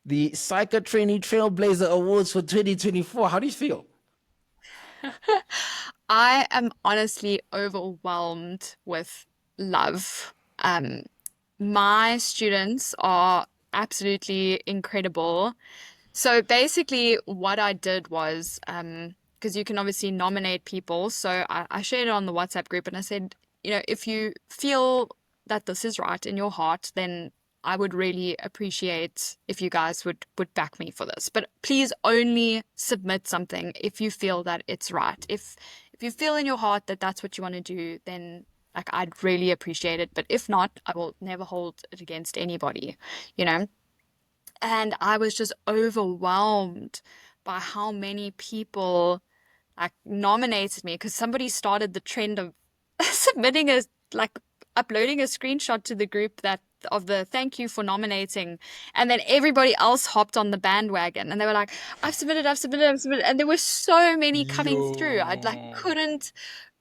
The Psycho Trainee Trailblazer Awards for 2024. How do you feel? I am honestly overwhelmed with love. My students are absolutely incredible. So basically what I did was, because you can obviously nominate people, so I shared it on the WhatsApp group, and I said, if you feel that this is right in your heart, then I would really appreciate if you guys would back me for this. But please only submit something if you feel that it's right. If you feel in your heart that that's what you want to do, then like I'd really appreciate it. But if not, I will never hold it against anybody, And I was just overwhelmed by how many people like nominated me, because somebody started the trend of uploading a screenshot to the group of the thank you for nominating, and then everybody else hopped on the bandwagon, and they were like, I've submitted, and there were so many coming through. I couldn't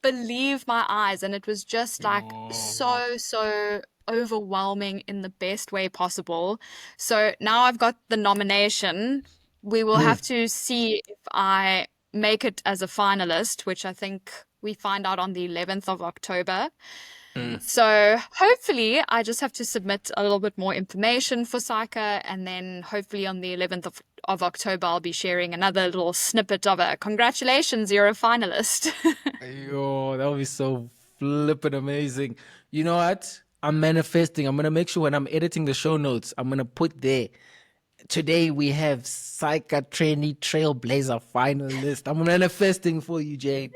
believe my eyes, and it was just like so overwhelming in the best way possible. So now I've got the nomination. We will have to see if I make it as a finalist, which I think we find out on the 11th of October. So hopefully I just have to submit a little bit more information for Psycho, and then hopefully on the 11th of October I'll be sharing another little snippet of it. Congratulations, you're a finalist. Yo, that would be so flippin' amazing. You know what? I'm manifesting. I'm going to make sure when I'm editing the show notes, I'm going to put there, today we have Psycho Trainee Trailblazer finalist. I'm manifesting for you, Jayde.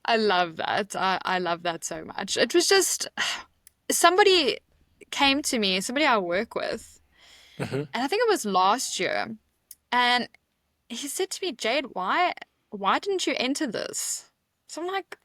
I love that. I love that so much. It was just somebody came to me, somebody I work with, and I think it was last year, and he said to me, Jayde, why didn't you enter this? So I'm like,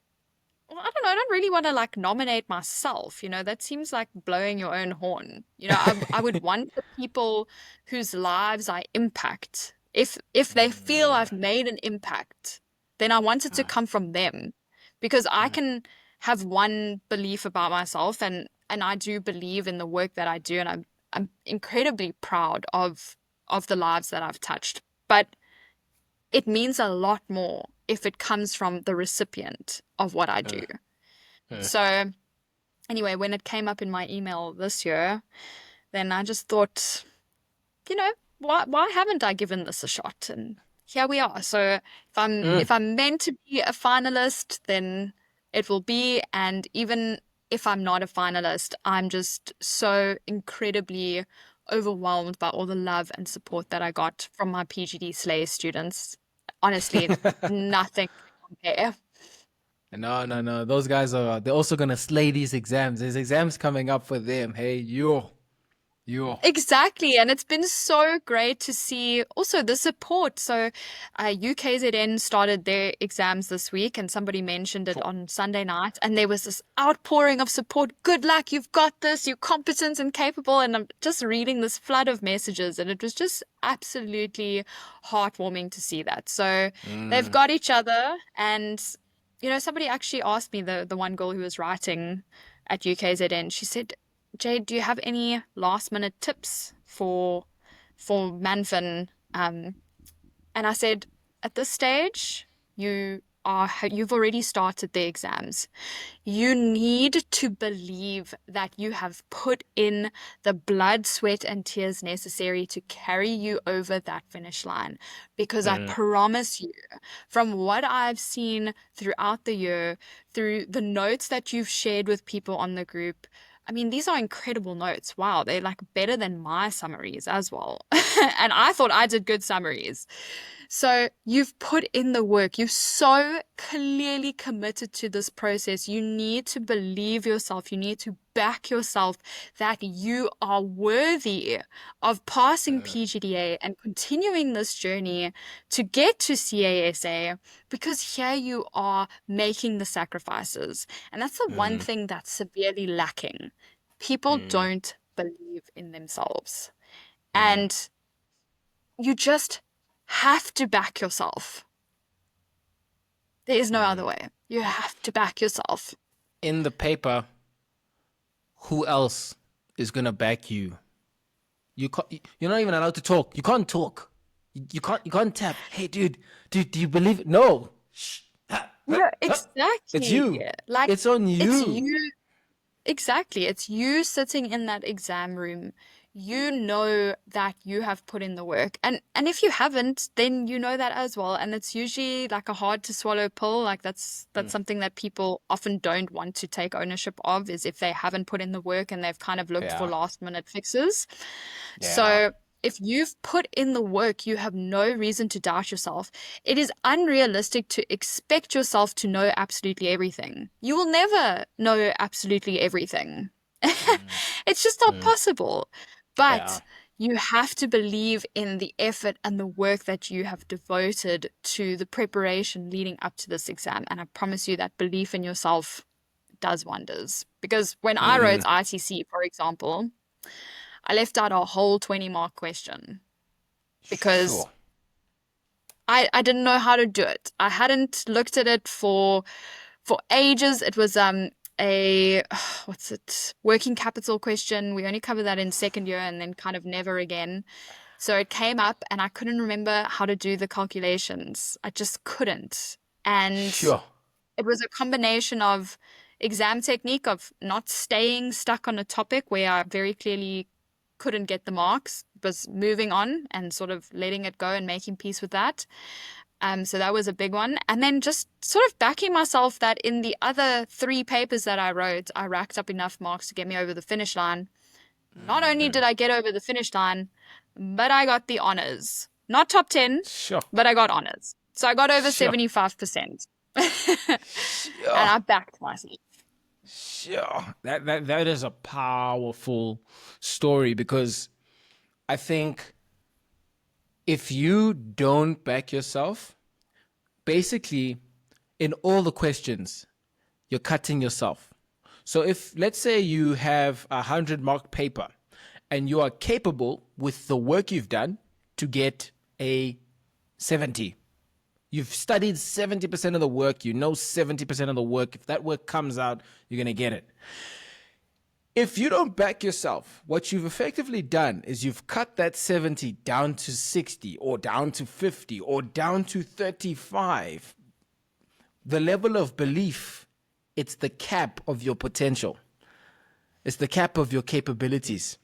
well, I don't know. I don't really want to like nominate myself. That seems like blowing your own horn. I would want the people whose lives I impact. If they feel I've made an impact, then I want it to come from them, because I can have one belief about myself, and I do believe in the work that I do, and I'm incredibly proud of the lives that I've touched. But it means a lot more if it comes from the recipient of what I do. So anyway, when it came up in my email this year, then I just thought, why haven't I given this a shot? And here we are. So if I'm meant to be a finalist, then it will be. And even if I'm not a finalist, I'm just so incredibly overwhelmed by all the love and support that I got from my PGD-Slay students. Honestly, nothing can compare. No. Those guys they're also gonna slay these exams. There's exams coming up for them. Hey, yo. Exactly. And it's been so great to see also the support. So UKZN started their exams this week, and somebody mentioned it on Sunday night, and there was this outpouring of support. Good luck, you've got this, you're competent and capable. And I'm just reading this flood of messages, and it was just absolutely heartwarming to see that. So they've got each other. And somebody actually asked me, the one girl who was writing at UKZN, she said, Jayde, do you have any last minute tips for Manfin? And I said, at this stage, you've already started the exams. You need to believe that you have put in the blood, sweat, and tears necessary to carry you over that finish line. Because I promise you, from what I've seen throughout the year, through the notes that you've shared with people on the group, I mean, these are incredible notes. Wow, they're like better than my summaries as well. And I thought I did good summaries. So you've put in the work. You've so clearly committed to this process. You need to believe yourself. You need to back yourself that you are worthy of passing PGDA and continuing this journey to get to CASA, because here you are making the sacrifices. And that's the one thing that's severely lacking. People don't believe in themselves. And you just have to back yourself. There is no other way. You have to back yourself. In the paper, who else is gonna back you? You're not even allowed to talk. You can't talk. You can't tap. Hey, dude, do you believe it? No. Yeah, exactly. It's you. Like, it's on you. It's you. Exactly. It's you sitting in that exam room. You know that you have put in the work. And if you haven't, then you know that as well. And it's usually like a hard to swallow pill. Like that's something that people often don't want to take ownership of, is if they haven't put in the work and they've kind of looked for last minute fixes. Yeah. So if you've put in the work, you have no reason to doubt yourself. It is unrealistic to expect yourself to know absolutely everything. You will never know absolutely everything. It's just not possible. But you have to believe in the effort and the work that you have devoted to the preparation leading up to this exam. And I promise you that belief in yourself does wonders. Because when I wrote ITC, for example, I left out a whole 20-mark question because I didn't know how to do it. I hadn't looked at it for ages. It was working capital question. We only covered that in second year and then kind of never again. So it came up and I couldn't remember how to do the calculations. I just couldn't. And it was a combination of exam technique, of not staying stuck on a topic where I very clearly couldn't get the marks, was moving on and sort of letting it go and making peace with that. So that was a big one. And then just sort of backing myself that in the other 3 papers that I wrote, I racked up enough marks to get me over the finish line. Not only did I get over the finish line, but I got the honors. Not top 10, but I got honors. So I got over 75%. And I backed myself. Sure. That is a powerful story, because I think if you don't back yourself, basically in all the questions, you're cutting yourself. So if, let's say you have a 100-mark paper and you are capable with the work you've done to get a 70, you've studied 70% of the work, you know 70% of the work. If that work comes out, you're going to get it. If you don't back yourself, what you've effectively done is you've cut that 70 down to 60 or down to 50 or down to 35. The level of belief, it's the cap of your potential. It's the cap of your capabilities.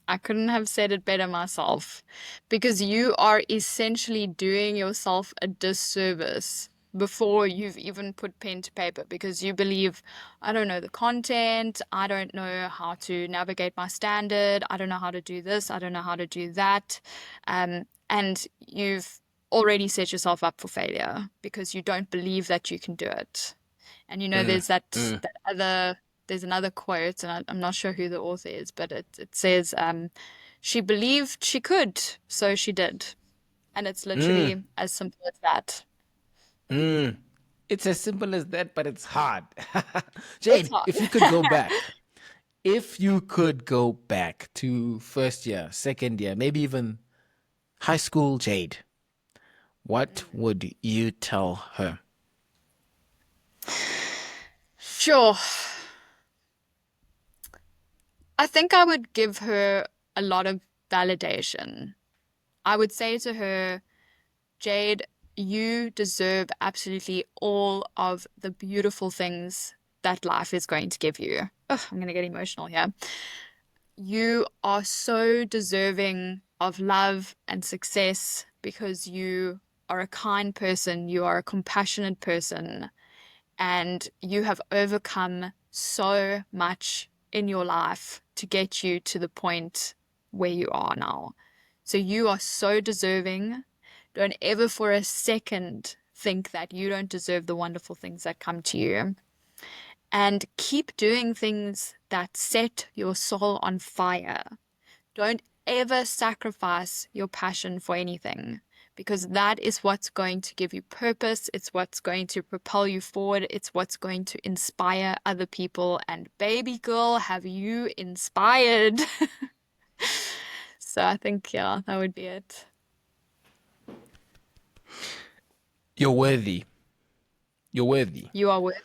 I couldn't have said it better myself, because you are essentially doing yourself a disservice before you've even put pen to paper, because you believe, I don't know the content, I don't know how to navigate my standard, I don't know how to do this, I don't know how to do that. And you've already set yourself up for failure because you don't believe that you can do it. And there's there's another quote, and I'm not sure who the author is, but it says, she believed she could, so she did. And it's literally as simple as that. It's as simple as that, but it's hard. It's Jayde, hard. if you could go back to first year, second year, maybe even high school Jayde, what would you tell her? Sure. I think I would give her a lot of validation. I would say to her, Jayde, you deserve absolutely all of the beautiful things that life is going to give you. Ugh, I'm going to get emotional here. You are so deserving of love and success because you are a kind person, you are a compassionate person, and you have overcome so much in your life to get you to the point where you are now. So you are so deserving. Don't ever for a second think that you don't deserve the wonderful things that come to you. And keep doing things that set your soul on fire. Don't ever sacrifice your passion for anything, because that is what's going to give you purpose. It's what's going to propel you forward. It's what's going to inspire other people. And baby girl, have you inspired? So I think, yeah, that would be it. You're worthy. You're worthy. You are worth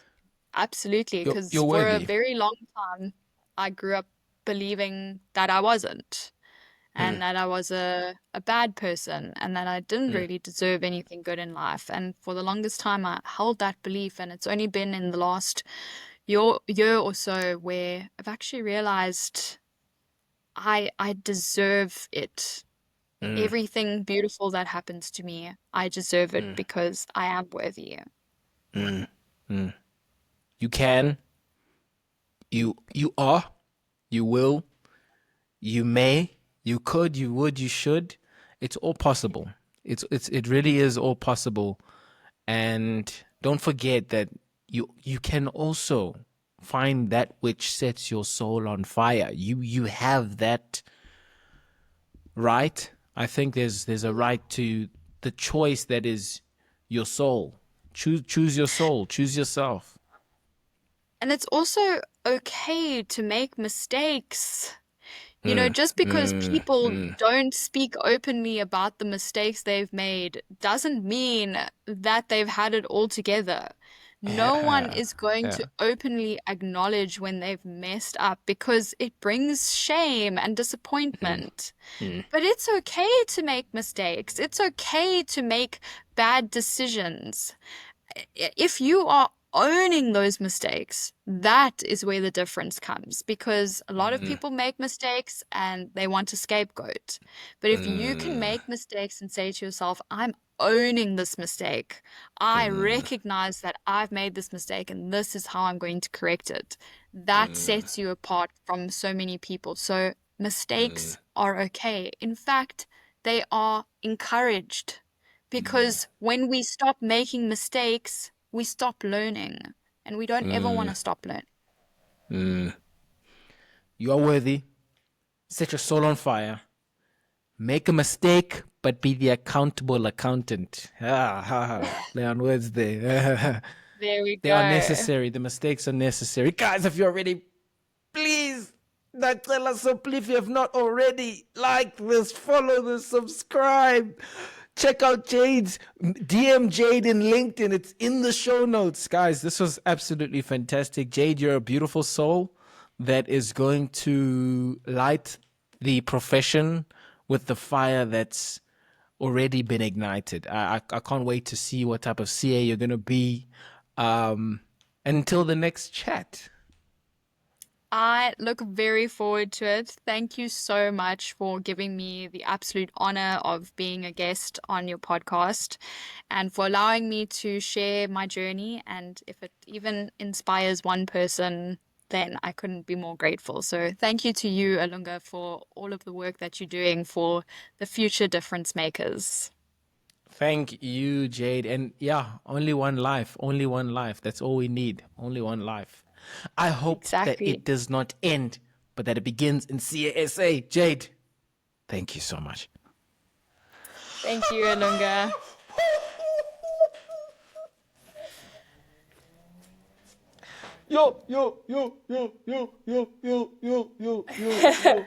absolutely, because You're for a worthy. very long time, I grew up believing that I wasn't, and that I was a bad person, and that I didn't really deserve anything good in life. And for the longest time, I held that belief, and it's only been in the last year or so where I've actually realized I deserve it. Everything beautiful that happens to me, I deserve it because I am worthy. You can. You are. You will. You may. You could. You would. You should. It's all possible. It really is all possible. And don't forget that you can also find that which sets your soul on fire. You have that right. I think there's a right to the choice that is your soul. Choose your soul. Choose yourself. And it's also okay to make mistakes. Just because people don't speak openly about the mistakes they've made doesn't mean that they've had it all together. No one is going to openly acknowledge when they've messed up because it brings shame and disappointment. But it's okay to make mistakes. It's okay to make bad decisions. If you are owning those mistakes, that is where the difference comes, because a lot of people make mistakes and they want to scapegoat. But if you can make mistakes and say to yourself, I'm owning this mistake, I recognize that I've made this mistake and this is how I'm going to correct it, that sets you apart from so many people. So mistakes are okay. In fact, they are encouraged, because when we stop making mistakes, we stop learning, and we don't ever want to stop learning. You are worthy. Set your soul on fire. Make a mistake, but be the accountable accountant. Play on words there. There we They are go. necessary. The mistakes are necessary. Guys, if you're ready, please, tell us so. Please, if you have not already, like this, follow this, subscribe. Check out Jayde's DM Jayde in LinkedIn. It's in the show notes. Guys, this was absolutely fantastic. Jayde, you're a beautiful soul that is going to light the profession with the fire that's already been ignited. I can't wait to see what type of CA you're going to be. Until the next chat. I look very forward to it. Thank you so much for giving me the absolute honor of being a guest on your podcast and for allowing me to share my journey. And if it even inspires one person, then I couldn't be more grateful. So thank you to you, Alunga, for all of the work that you're doing for the future difference makers. Thank you, Jade. And yeah, only one life. Only one life. That's all we need. Only one life. I hope that Exactly. it does not end, but that it begins in CASA. Jade, thank you so much. Thank you, Alunga. Yo, yo, yo, yo, yo, yo, yo, yo, yo, yo.